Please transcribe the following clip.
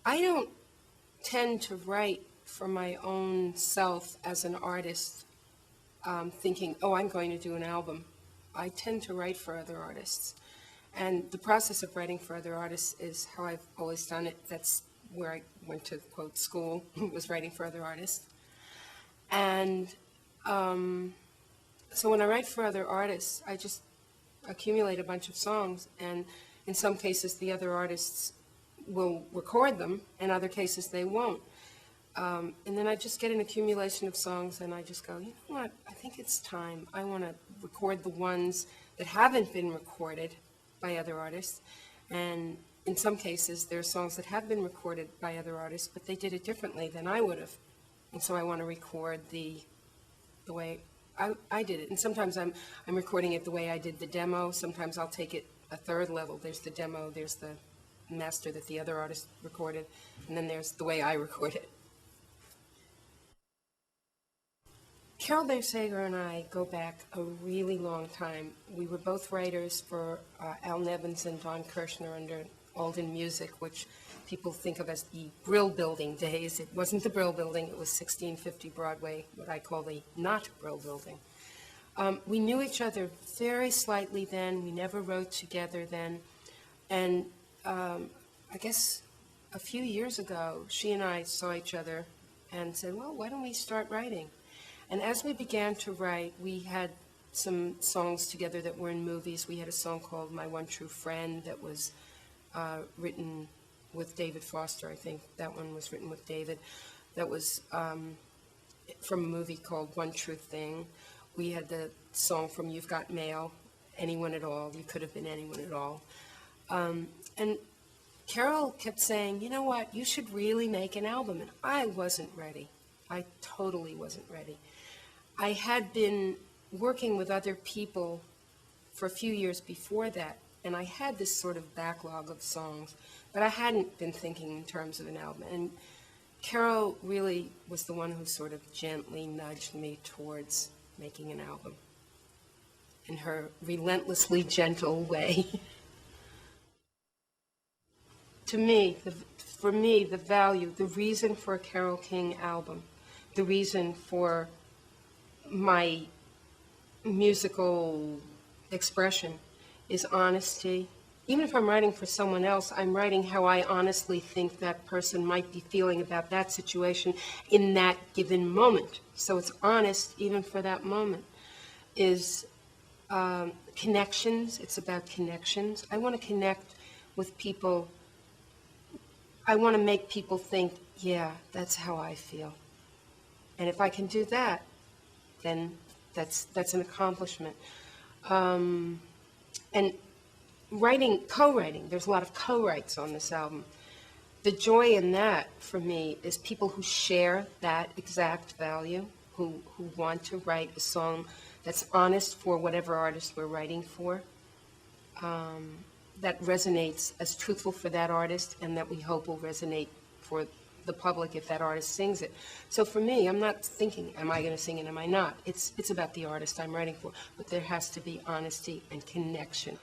I don't tend to write for my own self as an artist, thinking, oh, I'm going to do an album. I tend to write for other artists. And the process of writing for other artists is how I've always done it. That's where I went to, quote, school, was writing for other artists. And so when I write for other artists, I just accumulate a bunch of songs, and in some cases the other artists will record them, in other cases they won't. And then I just get an accumulation of songs, and I just go, you know what, I think it's time. I want to record the ones that haven't been recorded by other artists. And in some cases, there are songs that have been recorded by other artists, but they did it differently than I would have. And so I want to record the way I did it. And sometimes I'm recording it the way I did the demo. Sometimes I'll take it a third level. There's the demo, there's the master that the other artist recorded, and then there's the way I record it. Carole Bersager and I go back a really long time. We were both writers for Al Nevins and Don Kirshner under Alden Music, which people think of as the Brill Building days. It wasn't the Brill Building, it was 1650 Broadway, what I call the not Brill Building. We knew each other very slightly then. We never wrote together then. And I guess a few years ago, she and I saw each other and said, well, why don't we start writing? And as we began to write, we had some songs together that were in movies. We had a song called My One True Friend that was written with David Foster, I think. That one was written with David. That was from a movie called One True Thing. We had the song from You've Got Mail, Anyone at All. You could have been anyone at all. And Carole kept saying, you know what, you should really make an album. And I wasn't ready. I totally wasn't ready. I had been working with other people for a few years before that, and I had this sort of backlog of songs, but I hadn't been thinking in terms of an album. And Carole really was the one who sort of gently nudged me towards making an album in her relentlessly gentle way. To me, for me, the value, the reason for a Carole King album, the reason for my musical expression is honesty. Even if I'm writing for someone else, I'm writing how I honestly think that person might be feeling about that situation in that given moment. So it's honest even for that moment. Is connections. It's about connections. I want to connect with people. I want to make people think, yeah, that's how I feel. And if I can do that, then that's an accomplishment. And writing, co-writing, there's a lot of co-writes on this album. The joy in that, for me, is people who share that exact value, who want to write a song that's honest for whatever artist we're writing for, that resonates as truthful for that artist, and that we hope will resonate for the public if that artist sings it. So for me, I'm not thinking, am I going to sing it, am I not? It's about the artist I'm writing for, but there has to be honesty and connection.